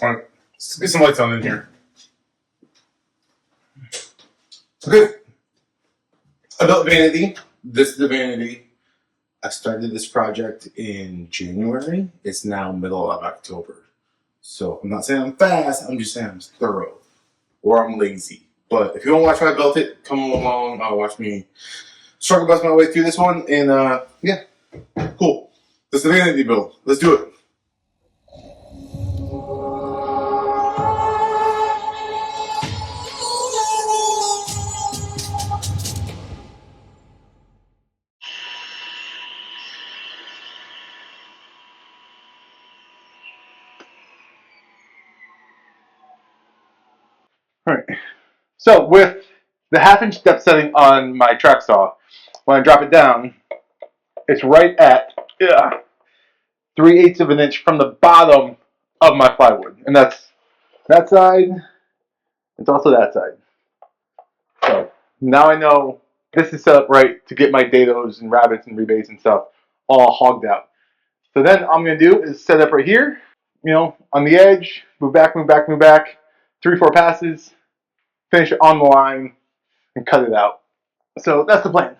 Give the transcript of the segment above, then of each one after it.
Alright, let's get some lights on in here. Okay. I built vanity. This is the vanity. I started this project in January. It's now middle of October. So I'm not saying I'm fast, I'm just saying I'm thorough. Or I'm lazy. But if you want to watch how I built it, come along, watch me struggle bust my way through this one. And yeah, cool. This is the vanity build. Let's do it. Alright. So with the 1/2 inch step setting on my track saw, when I drop it down, it's right at 3/8 of an inch from the bottom of my plywood. And that's that side, it's also that side. So now I know this is set up right to get my dados and rabbits and rebates and stuff all hogged out. So then all I'm going to do is set up right here, on the edge, move back, move back, move back, 3-4 passes, finish it on the line, and cut it out. So that's the plan.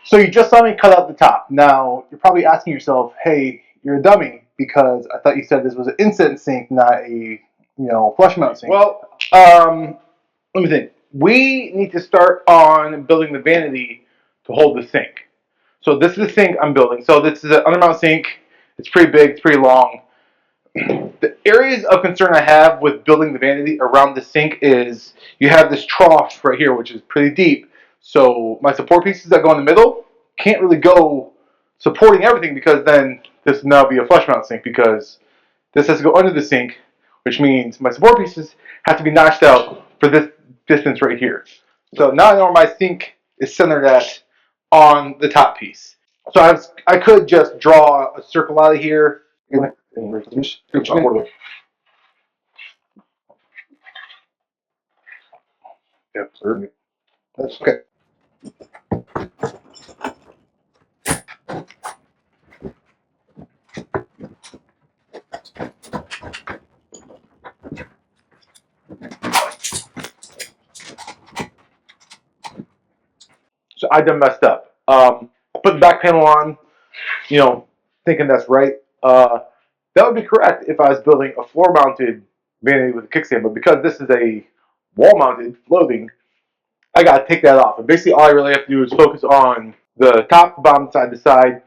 So you just saw me cut out the top. Now, you're probably asking yourself, hey, you're a dummy, because I thought you said this was an instant sink, not a, flush mount sink. Well, let me think. We need to start on building the vanity to hold the sink. So this is the sink I'm building. So this is an undermount sink. It's pretty big, it's pretty long. The areas of concern I have with building the vanity around the sink is you have this trough right here, which is pretty deep. So my support pieces that go in the middle can't really go supporting everything, because then this will now be a flush mount sink, because this has to go under the sink, which means my support pieces have to be notched out for this distance right here. So now I know where my sink is centered at on the top piece. So I could just draw a circle out of here. Yep, certainly. That's okay. So I done messed up. I put the back panel on, thinking that's right. That would be correct if I was building a floor-mounted vanity with a kickstand, but because this is a wall-mounted floating, I gotta take that off. And basically all I really have to do is focus on the top, the bottom, side to side,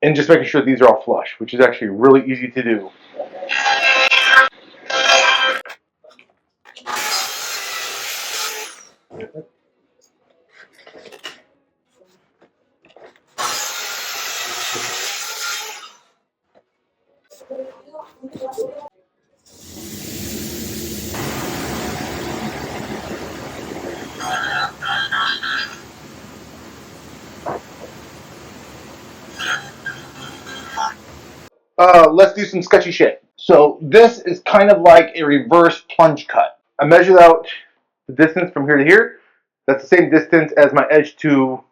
and just making sure these are all flush, which is actually really easy to do. Let's do some sketchy shit. So this is kind of like a reverse plunge cut. I measured out the distance from here to here. That's the same distance as my edge to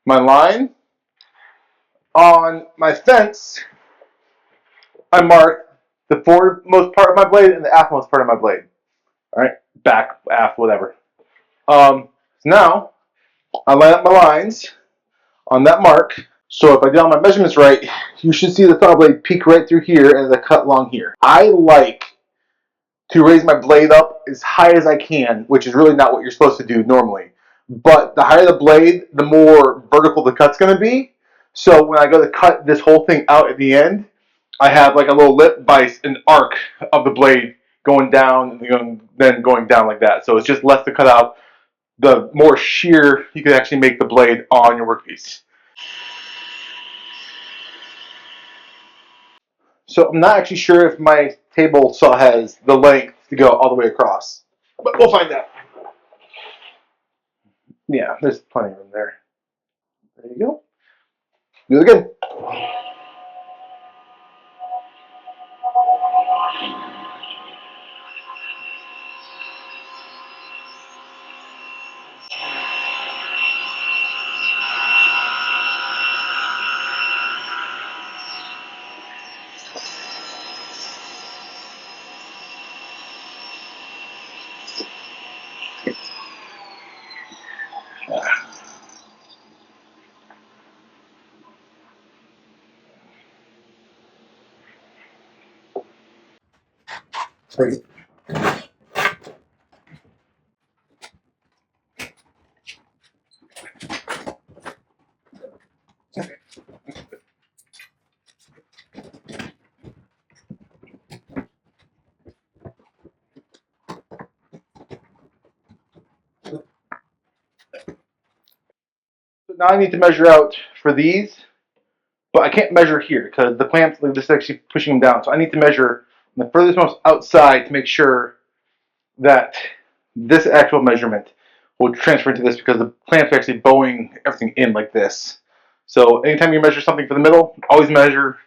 my line. On my fence, I marked the forwardmost part of my blade and the aftmost part of my blade. All right, back, aft, whatever. So now I line up my lines on that mark. So if I did all my measurements right, you should see the saw blade peek right through here and the cut along here. I like to raise my blade up as high as I can, which is really not what you're supposed to do normally. But the higher the blade, the more vertical the cut's going to be. So when I go to cut this whole thing out at the end, I have like a little lip by an arc of the blade going down and then going down like that. So it's just less to cut out, the more sheer you can actually make the blade on your workpiece. So I'm not actually sure if my table saw has the length to go all the way across, but we'll find out. Yeah, there's plenty of room there. There you go. Do it again. So now I need to measure out for these, but I can't measure here because the clamps, like this is actually pushing them down. So I need to measure on the furthest most outside to make sure that this actual measurement will transfer into this because the clamps are actually bowing everything in like this. So anytime you measure something for the middle, always measure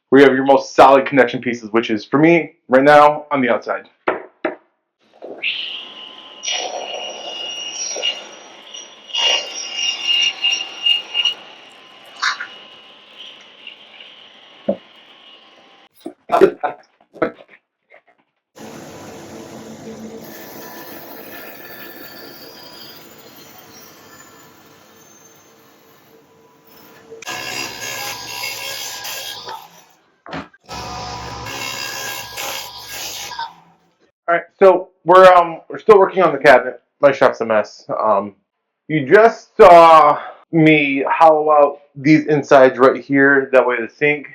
where you have your most solid connection pieces, which is, for me, right now, on the outside. All right, so we're still working on the cabinet. My shop's a mess. You just saw me hollow out these insides right here. That way the sink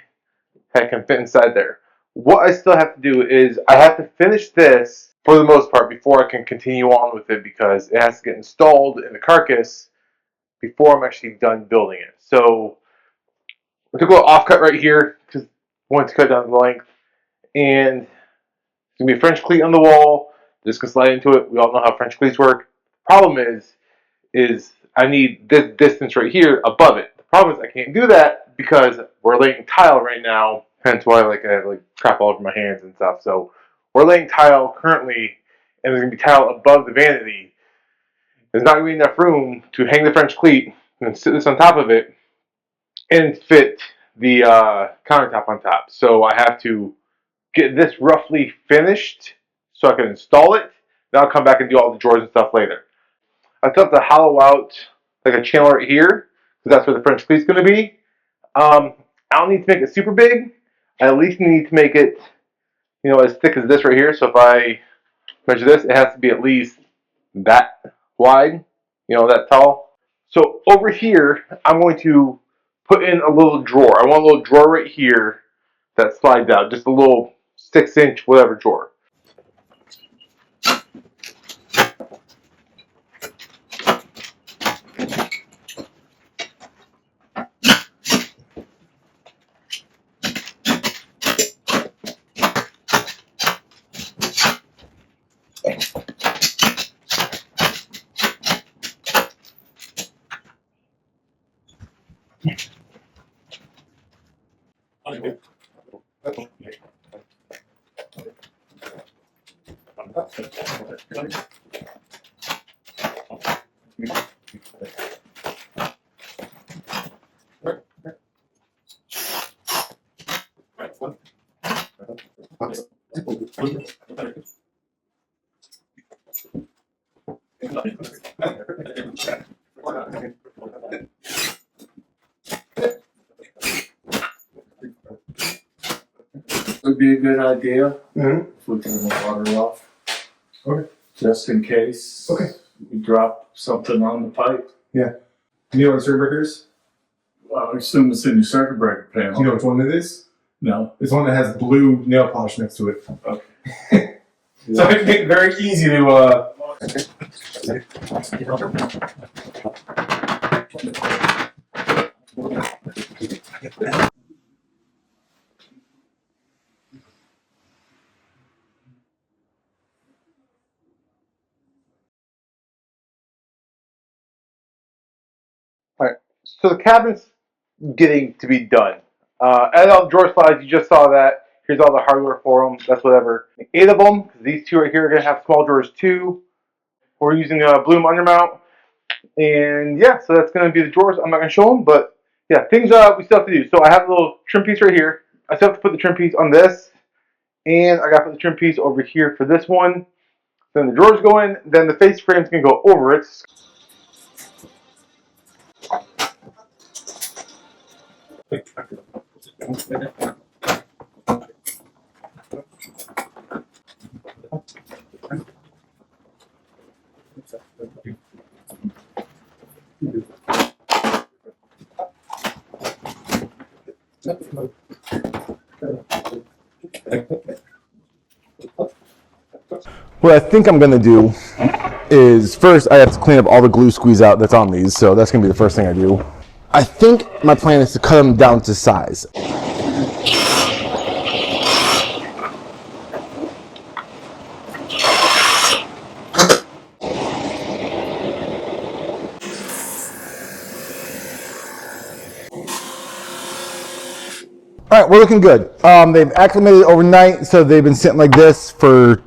can fit inside there. What I still have to do is I have to finish this for the most part before I can continue on with it because it has to get installed in the carcass before I'm actually done building it. So we took a little offcut right here because I wanted to cut down the length, and it's gonna be a French cleat on the wall. Just gonna slide into it. We all know how French cleats work. Problem is I need this distance right here above it. The problem is I can't do that because we're laying tile right now. Hence why I have crap all over my hands and stuff. So we're laying tile currently, and there's gonna be tile above the vanity. There's not gonna be enough room to hang the French cleat and sit this on top of it and fit the countertop on top. So I have to get this roughly finished so I can install it. Then I'll come back and do all the drawers and stuff later. I still have to hollow out like a channel right here because that's where the French cleat's going to be. I don't need to make it super big. I at least need to make it, as thick as this right here. So if I measure this, it has to be at least that wide, that tall. So over here, I'm going to put in a little drawer. I want a little drawer right here that slides out, just a little 6-inch whatever drawer. Would be a good idea if we turn the water off. Okay. Just in case. Okay. We drop something on the pipe. Yeah. Do you know what a circuit breaker is? Well, I assume it's in your circuit breaker panel. Do you know which one it is? No. It's one that has blue nail polish next to it. Okay. So it makes it very easy to Alright, so the cabinet's getting to be done. Add all the drawer slides, you just saw that. Here's all the hardware for them, that's whatever. 8 of them, these two right here are going to have small drawers too. We're using a Bloom undermount. And yeah, so that's going to be the drawers. I'm not going to show them, but yeah, things we still have to do. So I have a little trim piece right here. I still have to put the trim piece on this. And I got to put the trim piece over here for this one. Then the drawers go in, then the face frame's going to go over it. What I think I'm gonna do is first I have to clean up all the glue squeeze out that's on these, so that's gonna be the first thing I do. I think my plan is to cut them down to size. All right, we're looking good. They've acclimated overnight, so they've been sitting like this for,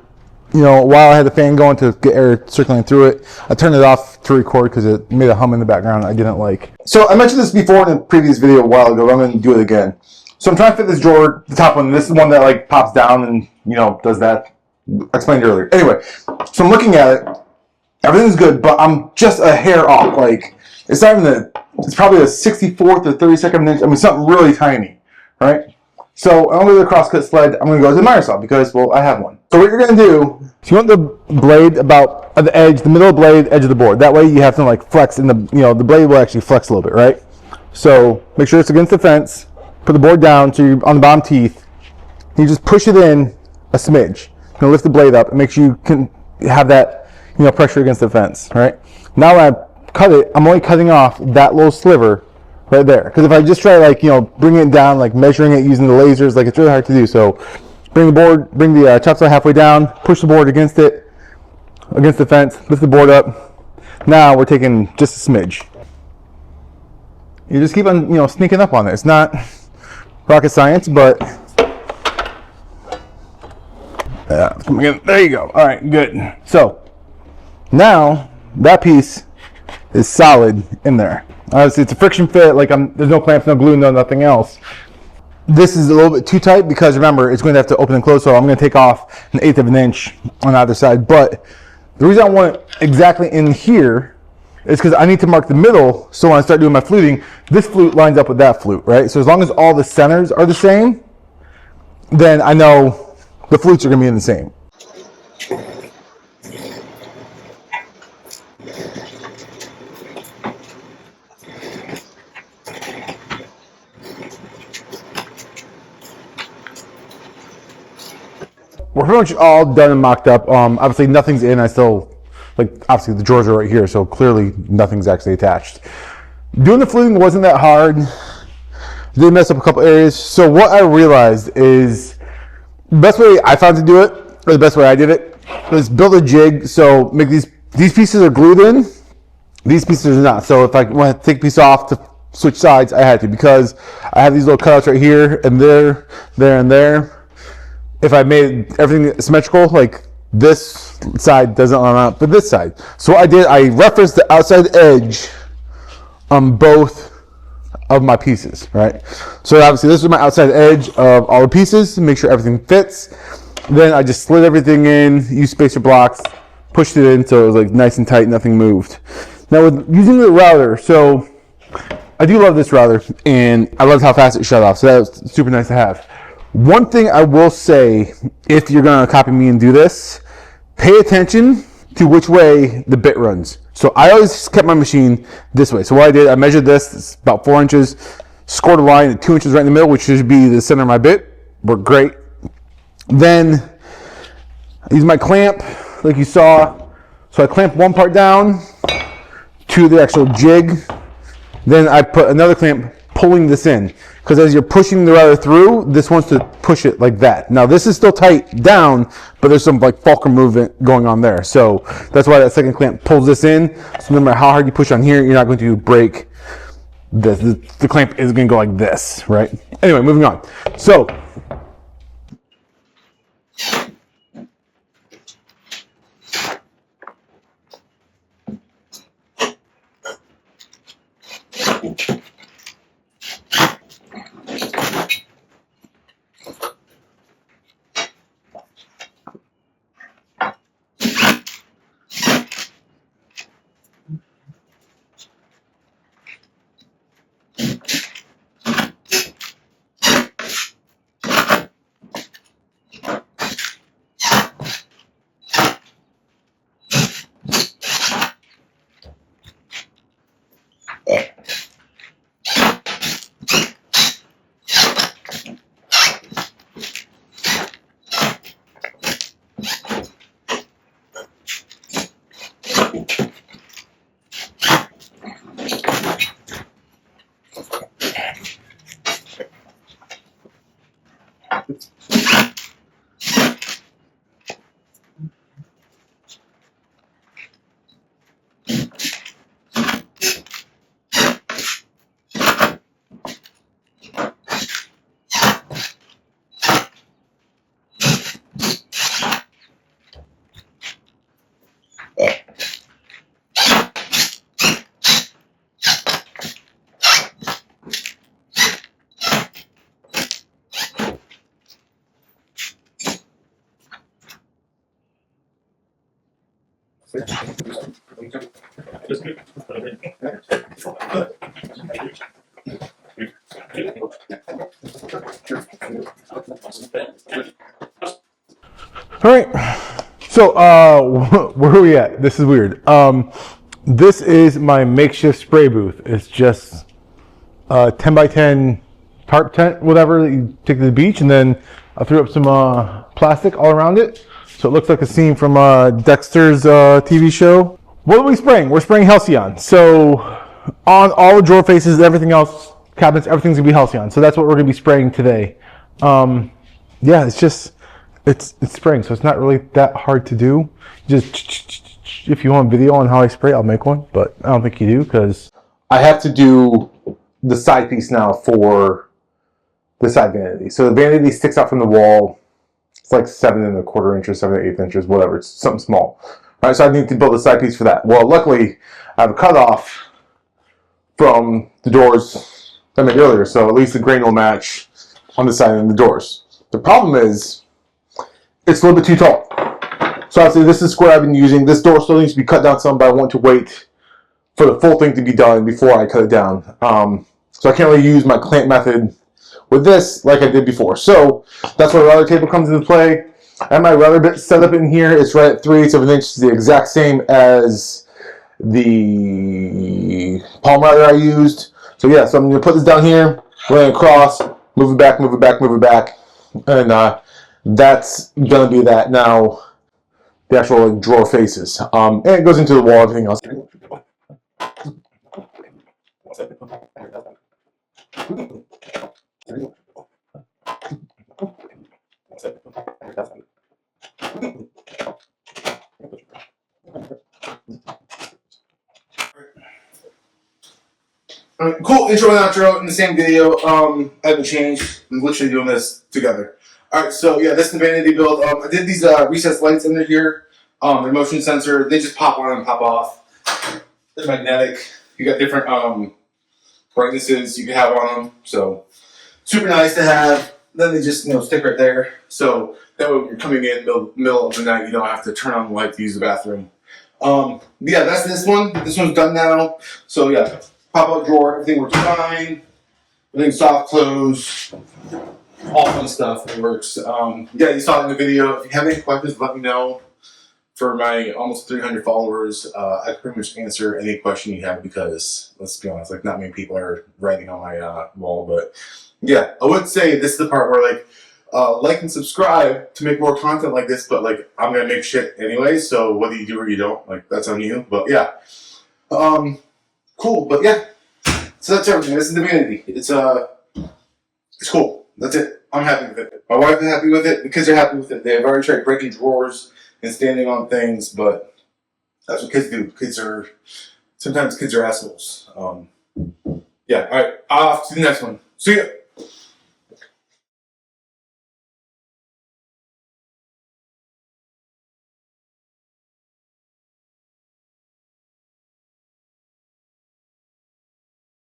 a while. I had the fan going to get air circulating through it. I turned it off to record because it made a hum in the background I didn't like. So I mentioned this before in a previous video a while ago, but I'm going to do it again. So I'm trying to fit this drawer, the top one. This is the one that like pops down and, does that. I explained earlier. Anyway, so I'm looking at it. Everything's good, but I'm just a hair off. Like, it's not even it's probably a 64th or 32nd inch. I mean, something really tiny. Right? So I'm going to go to the crosscut sled. I'm going to go to the miter saw because, well, I have one. So what you're going to do, so you want the blade about at the edge, the middle of the blade, edge of the board. That way you have to like flex in the, the blade will actually flex a little bit, right? So make sure it's against the fence. Put the board down so you're on the bottom teeth. You just push it in a smidge. You're going to lift the blade up and make sure you can have that, pressure against the fence, right? Now when I cut it, I'm only cutting off that little sliver right there, because if I just try like bringing it down, like measuring it using the lasers, like it's really hard to do. So bring the chop saw halfway down, push the board against the fence, lift the board up. Now we're taking just a smidge. You just keep on sneaking up on it. It's not rocket science, but there you go. All right, good. So now that piece is solid in there. Obviously, it's a friction fit. Like there's no clamps, no glue, no nothing else. This is a little bit too tight because remember, it's going to have to open and close. So I'm going to take off 1/8 of an inch on either side. But the reason I want it exactly in here is because I need to mark the middle. So when I start doing my fluting, this flute lines up with that flute, right? So as long as all the centers are the same, then I know the flutes are going to be in the same. We're pretty much all done and mocked up. Obviously nothing's in. Obviously the drawers are right here, so clearly nothing's actually attached. Doing the fluting wasn't that hard. Did mess up a couple areas. So what I realized is the best way I found to do it, or the best way I did it, was build a jig. So make these pieces are glued in, these pieces are not. So if I want to take a piece off to switch sides, I had to, because I have these little cutouts right here and there, and there. If I made everything symmetrical, like this side doesn't line up, but this side. So what I did, I referenced the outside edge on both of my pieces, right? So obviously this is my outside edge of all the pieces to make sure everything fits. Then I just slid everything in, used spacer blocks, pushed it in so it was like nice and tight, nothing moved. Now with using the router, so I do love this router and I loved how fast it shut off, so that was super nice to have. One thing I will say, if you're going to copy me and do this, pay attention to which way the bit runs. So I always kept my machine this way. So what I did, I measured this, it's about 4 inches, scored a line at 2 inches right in the middle, which should be the center of my bit. Worked great. Then I used my clamp, like you saw. So I clamped one part down to the actual jig. Then I put another clamp pulling this in, because as you're pushing the router through, this wants to push it like that. Now this is still tight down, but there's some like fulcrum movement going on there. So that's why that second clamp pulls this in. So no matter how hard you push on here, you're not going to break this. The clamp is going to go like this, right? Anyway, moving on. So All right. So, where are we at? This is weird. This is my makeshift spray booth. It's just a 10 by 10 tarp tent, whatever, that you take to the beach, and then I threw up some plastic all around it. So it looks like a scene from Dexter's TV show. What are we spraying? We're spraying Halcyon. So on all the drawer faces, everything else, cabinets, everything's gonna be Halcyon. So that's what we're gonna be spraying today. Yeah, it's just, it's spraying, so it's not really that hard to do. Just, if you want video on how I spray, I'll make one, but I don't think you do, because I have to do the side piece now for the side vanity. So the vanity sticks out from the wall. It's like 7 1/4 inches, 7 1/8 inches, whatever. It's something small. All right, so I need to build a side piece for that. Well, luckily, I have a cutoff from the doors I made earlier, so at least the grain will match on the side of the doors. The problem is, it's a little bit too tall. So obviously, this is the square I've been using. This door still needs to be cut down some, but I want to wait for the full thing to be done before I cut it down. So I can't really use my clamp method with this like I did before. So that's where the rudder table comes into play. I have my rudder bit set up in here. It's right at 3/8 of an inch. It's the exact same as the palm rudder I used. So yeah, so I'm going to put this down here, lay it across, move it back, move it back, move it back. And that's going to be that. Now, the actual like, drawer faces. And it goes into the wall, everything else. Cool intro and outro in the same video. I haven't changed. I'm literally doing this together. Alright, so yeah, this is the vanity build. I did these recessed lights under here. They're motion sensor. They just pop on and pop off. They're magnetic. You got different brightnesses you can have on them. So super nice to have. Then they just stick right there. So that way when you're coming in middle of the night, you don't have to turn on the light to use the bathroom. Yeah, that's this one. This one's done now. So yeah. Pop-up drawer, everything works fine. Everything soft close. All fun stuff. It works. Yeah, you saw it in the video. If you have any questions, let me know. For my almost 300 followers, I pretty much answer any question you have because, let's be honest, like not many people are writing on my wall. But yeah, I would say this is the part where like and subscribe to make more content like this. But like I'm gonna make shit anyway, so whether you do or you don't, like that's on you. But yeah. Cool, but yeah. So that's everything. This is the vanity. It's cool. That's it. I'm happy with it. My wife is happy with it. The kids are happy with it. They've already tried breaking drawers and standing on things, but that's what kids do. Sometimes kids are assholes. Yeah, alright. Off to the next one. See ya.